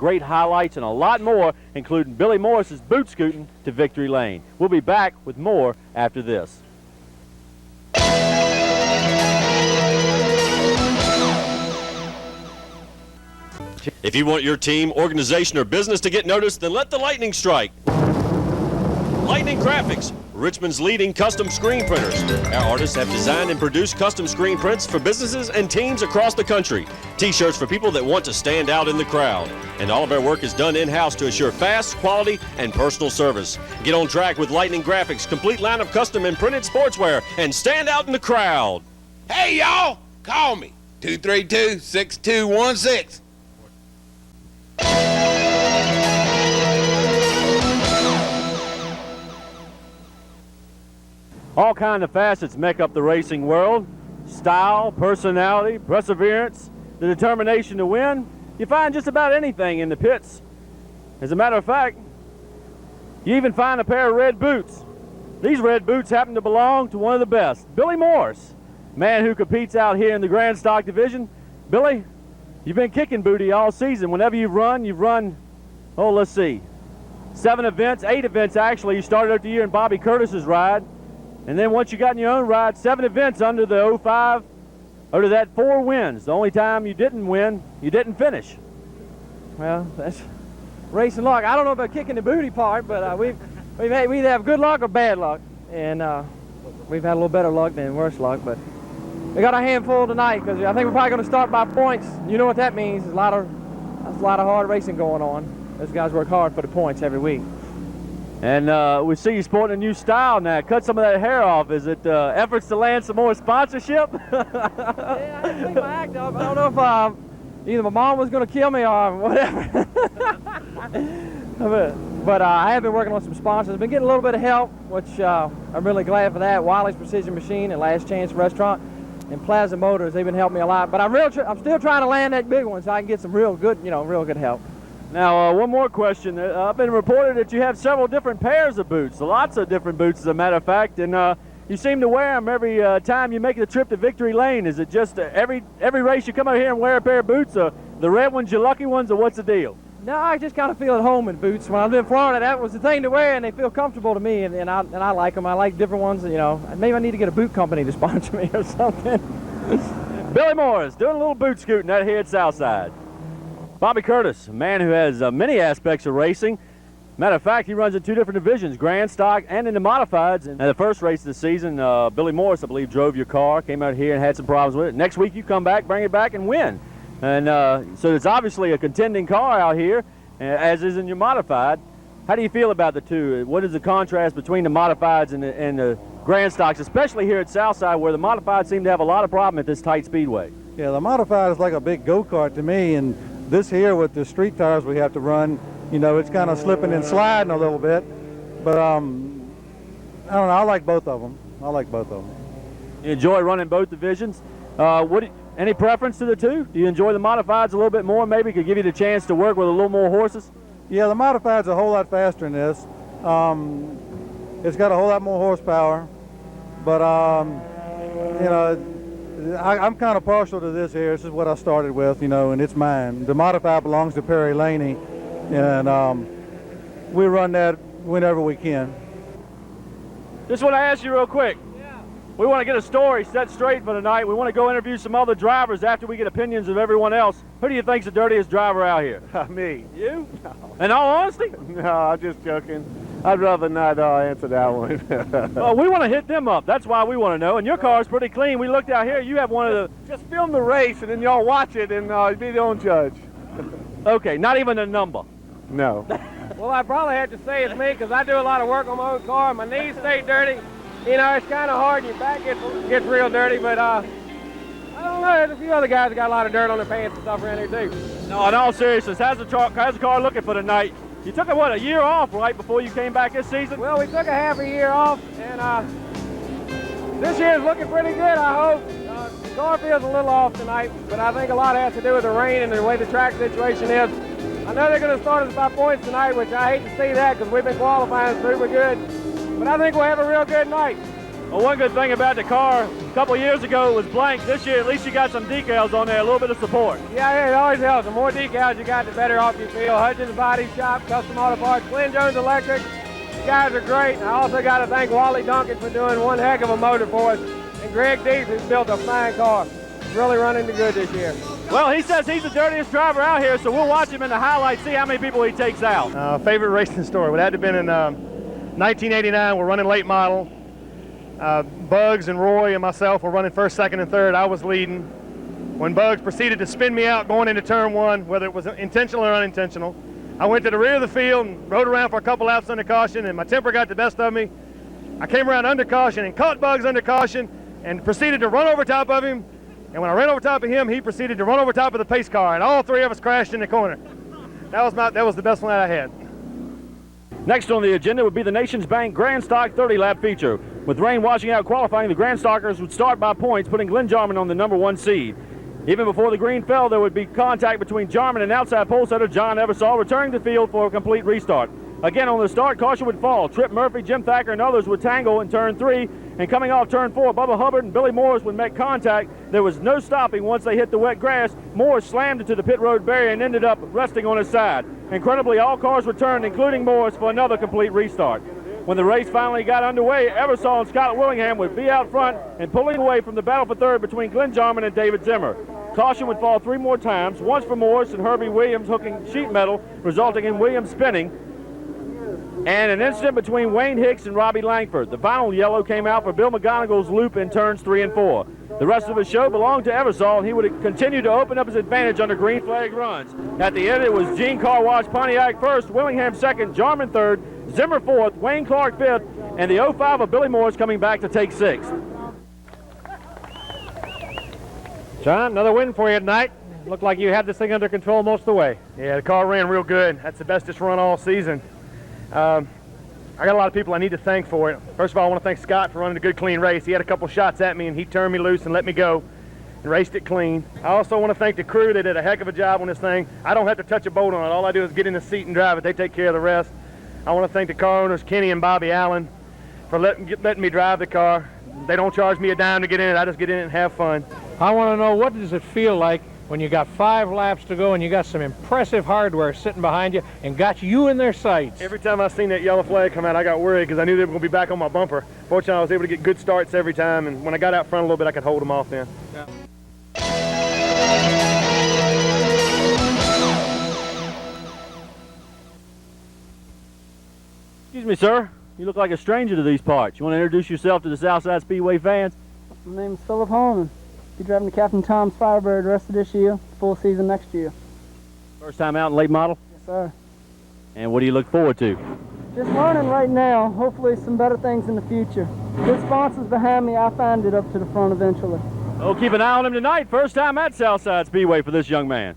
great highlights and a lot more, including Billy Morris's boot scooting to victory lane. We'll be back with more after this. If you want your team, organization, or business to get noticed, then let the lightning strike. Lightning Graphics, Richmond's leading custom screen printers. Our artists have designed and produced custom screen prints for businesses and teams across the country. T-shirts for people that want to stand out in the crowd. And all of our work is done in-house to ensure fast, quality, and personal service. Get on track with Lightning Graphics' complete line of custom and printed sportswear and stand out in the crowd. Hey, y'all, call me, 232-6216. All kinds of facets make up the racing world. Style, personality, perseverance, the determination to win. You find just about anything in the pits. As a matter of fact, you even find a pair of red boots. These red boots happen to belong to one of the best, Billy Morris, man who competes out here in the Grand Stock division. Billy, you've been kicking booty all season. Whenever you've run, oh, let's see, 8 events actually. You started out the year in Bobby Curtis's ride. And then once you got in your own ride, 7 events under the 05, under that 4 wins. The only time you didn't win, you didn't finish. Well, that's racing luck. I don't know about kicking the booty part, but we either have good luck or bad luck. And we've had a little better luck than worse luck, but we got a handful tonight because I think we're probably going to start by points. You know what that means. There's a lot of hard racing going on. Those guys work hard for the points every week. And we see you sporting a new style now. Cut some of that hair off. Is it efforts to land some more sponsorship? Yeah, I think my act up. I don't know if either my mom was going to kill me or whatever. but I have been working on some sponsors. I've been getting a little bit of help, which I'm really glad for that. Wiley's Precision Machine and Last Chance Restaurant and Plaza Motors, they've been helping me a lot. But I'm still trying to land that big one so I can get some real good help. Now, one more question. I've been reported that you have several different pairs of boots, lots of different boots, as a matter of fact, and you seem to wear them every time you make the trip to Victory Lane. Is it just every race you come out here and wear a pair of boots, or the red ones, your lucky ones, or what's the deal? No, I just kind of feel at home in boots. When I was in Florida, that was the thing to wear, and they feel comfortable to me, and I like them. I like different ones, Maybe I need to get a boot company to sponsor me or something. Billy Morris doing a little boot scooting out here at Southside. Bobby Curtis, a man who has many aspects of racing. Matter of fact, he runs in 2 different divisions, Grand Stock and in the Modifieds. And the first race of the season, Billy Morris, I believe, drove your car, came out here and had some problems with it. Next week you come back, bring it back, and win. And so it's obviously a contending car out here, as is in your Modified. How do you feel about the two? What is the contrast between the Modifieds and the Grand Stocks, especially here at Southside, where the Modifieds seem to have a lot of problem at this tight speedway? Yeah, the Modified is like a big go-kart to me, and this here with the street tires we have to run, it's kind of slipping and sliding a little bit. But I don't know, I like both of them. You enjoy running both divisions. Any preference to the two? Do you enjoy the Modifieds a little bit more? Maybe could give you the chance to work with a little more horses? Yeah, the Modified's a whole lot faster than this. It's got a whole lot more horsepower. But, I'm kind of partial to this here. This is what I started with, and it's mine. The Modified belongs to Perry Laney, and we run that whenever we can. Just want to ask you real quick. Yeah. We want to get a story set straight for tonight. We want to go interview some other drivers after we get opinions of everyone else. Who do you think's the dirtiest driver out here? Me. You? No. In all honesty? No, I'm just joking. I'd rather not answer that one. Well, we want to hit them up. That's why we want to know. And your car's pretty clean. We looked out here. You have one of the... Just film the race, and then y'all watch it, and be the own judge. Okay, not even a number. No. Well, I probably have to say it's me because I do a lot of work on my own car. My knees stay dirty. It's kind of hard. Your back gets real dirty, but I don't know. There's a few other guys that got a lot of dirt on their pants and stuff around here, too. No, in all seriousness, how's the car looking for tonight? You took, a year off, right, before you came back this season? Well, we took a half a year off, and this year's looking pretty good, I hope. The car feels a little off tonight, but I think a lot has to do with the rain and the way the track situation is. I know they're going to start us by points tonight, which I hate to see that because we've been qualifying super good. But I think we'll have a real good night. Well, one good thing about the car, a couple years ago it was blank. This year, at least you got some decals on there, a little bit of support. Yeah, it always helps. The more decals you got, the better off you feel. Hutchins Body Shop, Custom Auto Parts, Glenn Jones Electric. You guys are great. I also got to thank Wally Duncan for doing one heck of a motor for us. And Greg Dees, who's built a fine car. Really running the good this year. Well, he says he's the dirtiest driver out here, so we'll watch him in the highlights, see how many people he takes out. Favorite racing story would have to have been in 1989. We're running late model. Bugs and Roy and myself were running first, second, and third. I was leading. When Bugs proceeded to spin me out going into turn one, whether it was intentional or unintentional, I went to the rear of the field and rode around for a couple laps under caution, and my temper got the best of me. I came around under caution and caught Bugs under caution and proceeded to run over top of him. And when I ran over top of him, he proceeded to run over top of the pace car, and all three of us crashed in the corner. That was the best one I had. Next on the agenda would be the Nations Bank Grand Stock 30-lap feature. With rain washing out qualifying, the Grand Stockers would start by points, putting Glenn Jarman on the #1 seed. Even before the green fell, there would be contact between Jarman and outside pole setter John Eversole, returning to the field for a complete restart. Again, on the start, caution would fall. Trip Murphy, Jim Thacker, and others would tangle in turn 3. And coming off turn 4, Bubba Hubbard and Billy Morris would make contact. There was no stopping once they hit the wet grass. Morris slammed into the pit road barrier and ended up resting on his side. Incredibly, all cars returned, including Morris, for another complete restart. When the race finally got underway, Eversole and Scott Willingham would be out front and pulling away from the battle for third between Glenn Jarman and David Zimmer. Caution would fall 3 more times, once for Morris and Herbie Williams hooking sheet metal, resulting in Williams spinning, and an incident between Wayne Hicks and Robbie Langford. The final yellow came out for Bill McGonagall's loop in turns 3 and 4. The rest of the show belonged to Eversole, and he would continue to open up his advantage under green flag runs. At the end, it was Gene Car Wash Pontiac first, Willingham second, Jarman third, Zimmer fourth, Wayne Clark fifth, and the 05 of Billy Morris coming back to take sixth. John, another win for you tonight. Looked like you had this thing under control most of the way. Yeah, the car ran real good. That's the best it's run all season. I got a lot of people I need to thank for it. First of all, I want to thank Scott for running a good, clean race. He had a couple shots at me, and he turned me loose and let me go and raced it clean. I also want to thank the crew. They did a heck of a job on this thing. I don't have to touch a bolt on it. All I do is get in the seat and drive it. They take care of the rest. I want to thank the car owners, Kenny and Bobby Allen, for letting me drive the car. They don't charge me a dime to get in it. I just get in it and have fun. I want to know, what does it feel like when you got 5 laps to go and you got some impressive hardware sitting behind you and got you in their sights? Every time I seen that yellow flag come out, I got worried because I knew they were going to be back on my bumper. Fortunately, I was able to get good starts every time, and when I got out front a little bit, I could hold them off then. Yeah. Excuse me, sir. You look like a stranger to these parts. You want to introduce yourself to the Southside Speedway fans? My name is Philip Holman. Be driving the Captain Tom's Firebird the rest of this year, full season next year. First time out in late model? Yes, sir. And what do you look forward to? Just learning right now. Hopefully some better things in the future. Good sponsors behind me. I find it up to the front eventually. Oh, keep an eye on him tonight. First time at Southside Speedway for this young man.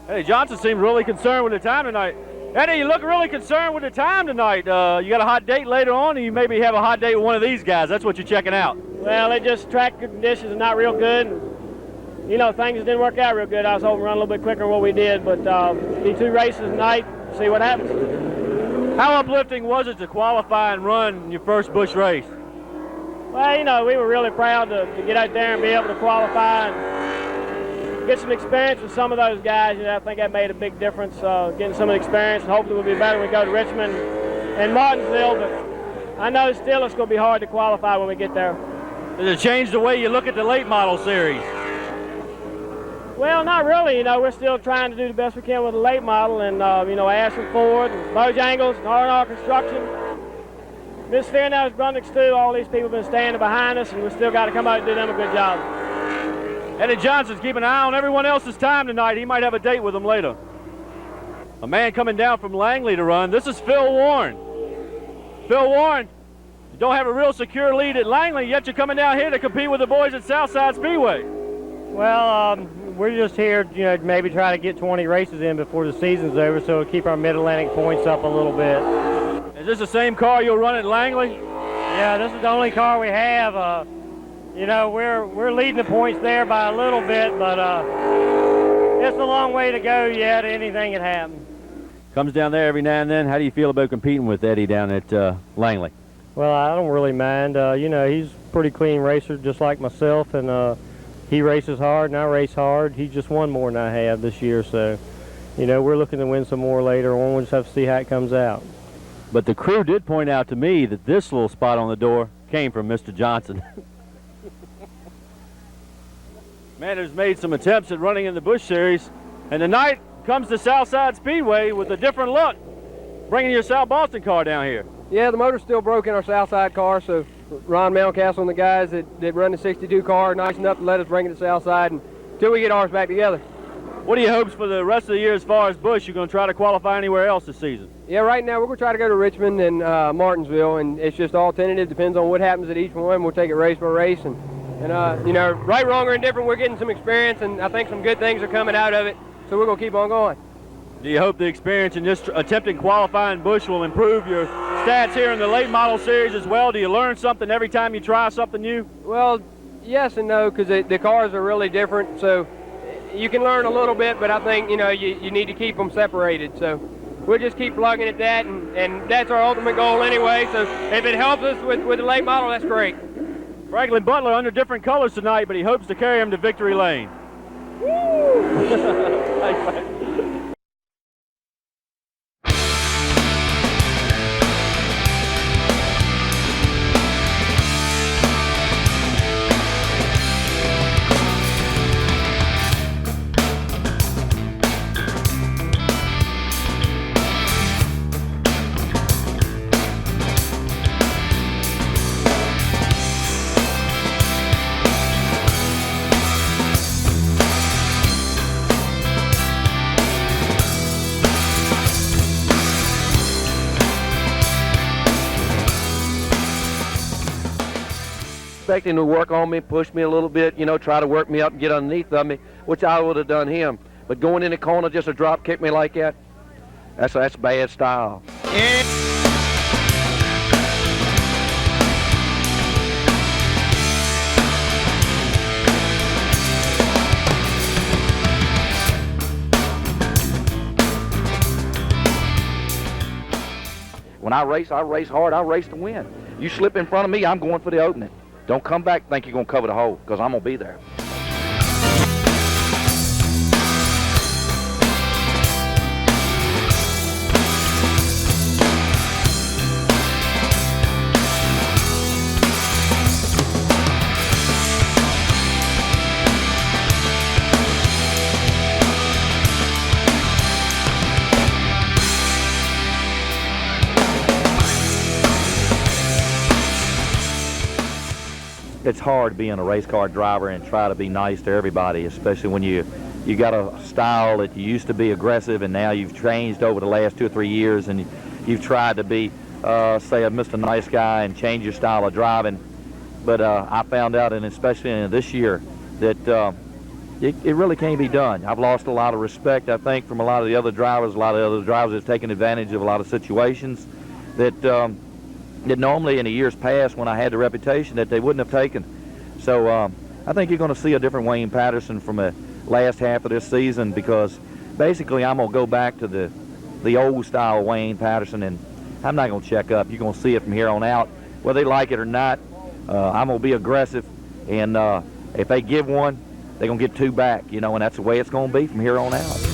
Eddie Johnson seemed really concerned with the time tonight. Eddie, you look really concerned with the time tonight. You got a hot date later on, and you maybe have a hot date with one of these guys. That's what you're checking out. Well, they just track conditions are not real good. You know, things didn't work out real good. I was hoping to run a little bit quicker than what we did, but be 2 races tonight, see what happens. How uplifting was it to qualify and run your first Busch race? Well, you know, we were really proud to get out there and be able to qualify and get some experience with some of those guys. You know, I think that made a big difference, getting some of the experience, and hopefully we'll be better when we go to Richmond and Martinsville, but I know still it's going to be hard to qualify when we get there. Does it change the way you look at the late model series? Well, not really. You know, we're still trying to do the best we can with the late model, and you know, Ashford Ford, and Bojangles, and R&R Construction, Miss Fearnose, Brunswick Stew, all these people have been standing behind us, and we still got to come out and do them a good job. Eddie Johnson's keeping an eye on everyone else's time tonight. He might have a date with them later. A man coming down from Langley to run. This is Phil Warren. Phil Warren, you don't have a real secure lead at Langley, yet you're coming down here to compete with the boys at Southside Speedway. Well, we're just here, you know, maybe try to get 20 races in before the season's over, so we'll keep our Mid-Atlantic points up a little bit. Is this the same car you'll run at Langley? Yeah, this is the only car we have. You know, we're leading the points there by a little bit, but it's a long way to go yet. Anything can happen. Comes down there every now and then. How do you feel about competing with Eddie down at Langley? Well, I don't really mind. You know, he's a pretty clean racer, just like myself, and he races hard, and I race hard. He just won more than I have this year, so, you know, we're looking to win some more later on. We'll just have to see how it comes out. But the crew did point out to me that this little spot on the door came from Mr. Johnson. Man has made some attempts at running in the Busch Series, and tonight comes to Southside Speedway with a different look, bringing your South Boston car down here. Yeah, the motor's still broke in our Southside car, so Ron Mountcastle and the guys that run the 62 car nice enough to let us bring it to Southside until we get ours back together. What are your hopes for the rest of the year as far as Busch? You're going to try to qualify anywhere else this season? Yeah, right now we're going to try to go to Richmond and Martinsville, and it's just all tentative. Depends on what happens at each one. We'll take it race by race, and you know, right, wrong, or indifferent, we're getting some experience, and I think some good things are coming out of it, so we're going to keep on going. Do you hope the experience in just attempting qualifying Busch will improve your stats here in the late model series as well? Do you learn something every time you try something new? Well, yes and no, because the cars are really different, so you can learn a little bit, but I think, you know, you need to keep them separated. So we'll just keep plugging at that, and that's our ultimate goal anyway. So if it helps us with the late model, that's great. Franklin Butler under different colors tonight, but he hopes to carry him to victory lane. Woo! Thanks, man. Expecting to work on me, push me a little bit, you know, try to work me up and get underneath of me, which I would have done him. But going in the corner, just a drop kick me like that, that's bad style. When I race hard, I race to win. You slip in front of me, I'm going for the opening. Don't come back think you're going to cover the hole, because I'm going to be there. It's hard being a race car driver and try to be nice to everybody, especially when you got a style that you used to be aggressive and now you've changed over the last 2 or 3 years, and you've tried to be, say, a Mr. Nice Guy and change your style of driving. But I found out, and especially in this year, that it really can't be done. I've lost a lot of respect, I think, from a lot of the other drivers. A lot of the other drivers have taken advantage of a lot of situations that normally in the years past, when I had the reputation, that they wouldn't have taken. So I think you're going to see a different Wayne Patterson from the last half of this season, because basically I'm going to go back to the old style Wayne Patterson, and I'm not going to check up. You're going to see it from here on out, whether they like it or not. I'm going to be aggressive, and if they give one, they're going to get 2 back, you know, and that's the way it's going to be from here on out.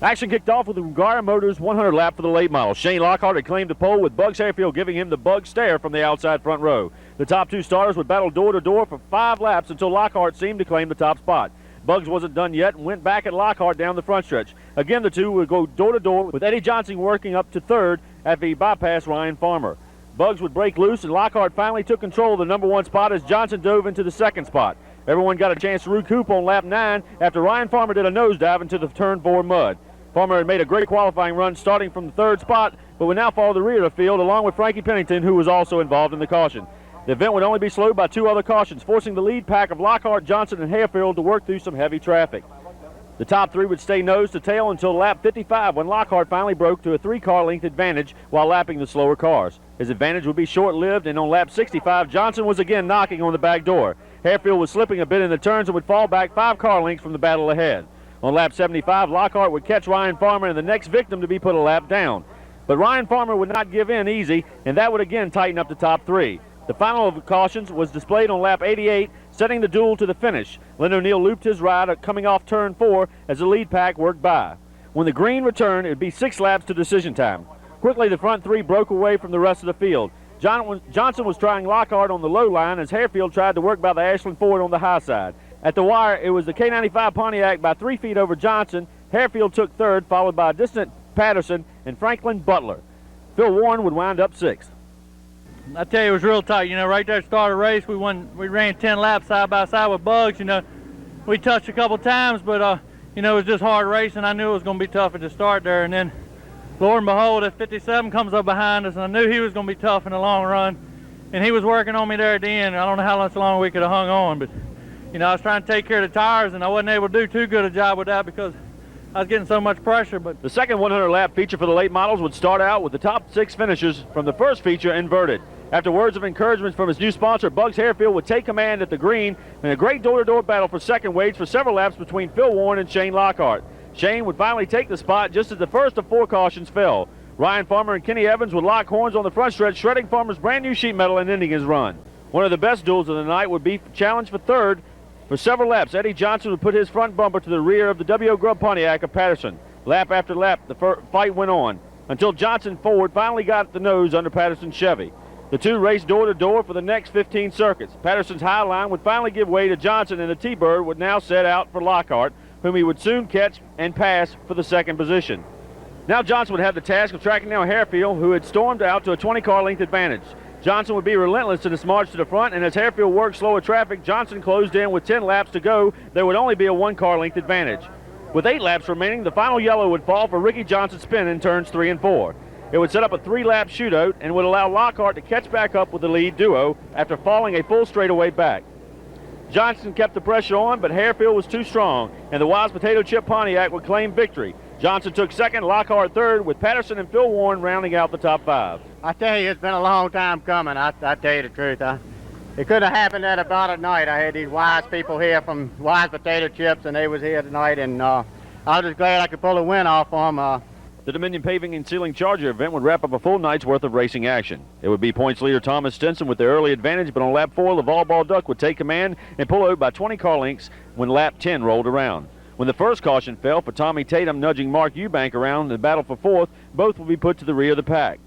Action kicked off with the Garda Motors 100 lap for the late model. Shane Lockhart had claimed the pole, with Bugs Hayfield giving him the Bug stare from the outside front row. The top 2 starters would battle door-to-door for 5 laps until Lockhart seemed to claim the top spot. Bugs wasn't done yet and went back at Lockhart down the front stretch. Again, the two would go door-to-door, with Eddie Johnson working up to 3rd after he bypassed Ryan Farmer. Bugs would break loose, and Lockhart finally took control of the number 1 spot as Johnson dove into the 2nd spot. Everyone got a chance to recoup on lap 9 after Ryan Farmer did a nosedive into the turn 4 mud. Farmer had made a great qualifying run starting from the 3rd spot, but would now follow the rear of the field along with Frankie Pennington, who was also involved in the caution. The event would only be slowed by 2 other cautions, forcing the lead pack of Lockhart, Johnson, and Harefield to work through some heavy traffic. The top 3 would stay nose to tail until lap 55, when Lockhart finally broke to a 3-car length advantage while lapping the slower cars. His advantage would be short-lived, and on lap 65, Johnson was again knocking on the back door. Harefield was slipping a bit in the turns and would fall back 5 car lengths from the battle ahead. On lap 75, Lockhart would catch Ryan Farmer and the next victim to be put a lap down. But Ryan Farmer would not give in easy, and that would again tighten up the top 3. The final of the cautions was displayed on lap 88, setting the duel to the finish. Lynn O'Neill looped his ride coming off turn 4 as the lead pack worked by. When the green returned, it would be 6 laps to decision time. Quickly, the front 3 broke away from the rest of the field. Johnson was trying Lockhart on the low line as Harefield tried to work by the Ashland Ford on the high side. At the wire, it was the K95 Pontiac by 3 feet over Johnson. Harefield took 3rd, followed by a distant Patterson and Franklin Butler. Phil Warren would wind up 6th. I tell you, it was real tight. You know, right there at the start of the race, we ran 10 laps side by side with Bugs. You know, we touched a couple times, but you know, it was just hard racing. I knew it was going to be tough at the start there, and then, Lord and behold, if 57 comes up behind us, and I knew he was going to be tough in the long run, and he was working on me there at the end. I don't know how much longer we could have hung on, but you know, I was trying to take care of the tires, and I wasn't able to do too good a job with that because I was getting so much pressure. But the second 100-lap feature for the late models would start out with the top 6 finishers from the first feature inverted. After words of encouragement from his new sponsor, Bugs Harefield would take command at the green, and a great door-to-door battle for second waged for several laps between Phil Warren and Shane Lockhart. Shane would finally take the spot just as the first of 4 cautions fell. Ryan Farmer and Kenny Evans would lock horns on the front stretch, shredding Farmer's brand new sheet metal and ending his run. One of the best duels of the night would be challenged for 3rd. For several laps, Eddie Johnson would put his front bumper to the rear of the W.O. Grubb Pontiac of Patterson. Lap after lap, the fight went on, until Johnson Ford finally got the nose under Patterson's Chevy. The 2 raced door-to-door for the next 15 circuits. Patterson's high line would finally give way to Johnson, and the T-Bird would now set out for Lockhart, whom he would soon catch and pass for the 2nd position. Now Johnson would have the task of tracking down Harefield, who had stormed out to a 20-car length advantage. Johnson would be relentless in his march to the front, and as Harefield worked slower traffic, Johnson closed in with 10 laps to go. There would only be a 1-car length advantage. With 8 laps remaining, the final yellow would fall for Ricky Johnson's spin in turns 3 and 4. It would set up a 3-lap shootout and would allow Lockhart to catch back up with the lead duo after falling a full straightaway back. Johnson kept the pressure on, but Harefield was too strong, and the Wise Potato Chip Pontiac would claim victory. Johnson took 2nd, Lockhart 3rd, with Patterson and Phil Warren rounding out the top 5. I tell you, it's been a long time coming. I tell you the truth. It could have happened at about at night. I had these Wise people here from Wise Potato Chips, and they was here tonight, and I was just glad I could pull a win off for them. The Dominion Paving and Sealing Charger event would wrap up a full night's worth of racing action. It would be points leader Thomas Stinson with the early advantage, but on lap 4, the Volleyball Duck would take command and pull out by 20 car lengths when lap 10 rolled around. When the first caution fell for Tommy Tatum nudging Mark Eubank around in the battle for 4th, both would be put to the rear of the pack.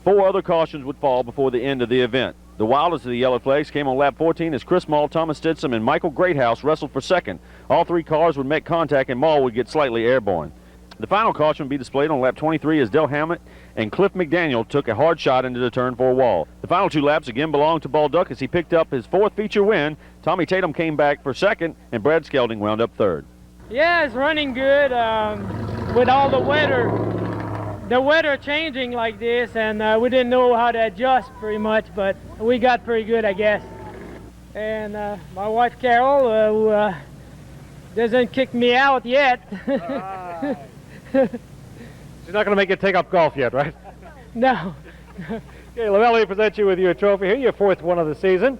4 other cautions would fall before the end of the event. The wildest of the yellow flags came on lap 14 as Chris Maul, Thomas Stinson, and Michael Greathouse wrestled for 2nd. All 3 cars would make contact, and Maul would get slightly airborne. The final caution would be displayed on lap 23 as Del Hammett and Cliff McDaniel took a hard shot into the turn 4 wall. The final 2 laps again belonged to Balduck as he picked up his 4th feature win. Tommy Tatum came back for 2nd, and Brad Skelding wound up 3rd. Yeah, it's running good with all the weather changing like this, and we didn't know how to adjust pretty much, but we got pretty good, I guess. And my wife Carol, who doesn't kick me out yet. She's not going to make you take up golf yet, right? No. Okay, Lavelle presents you with your trophy here, your 4th one of the season.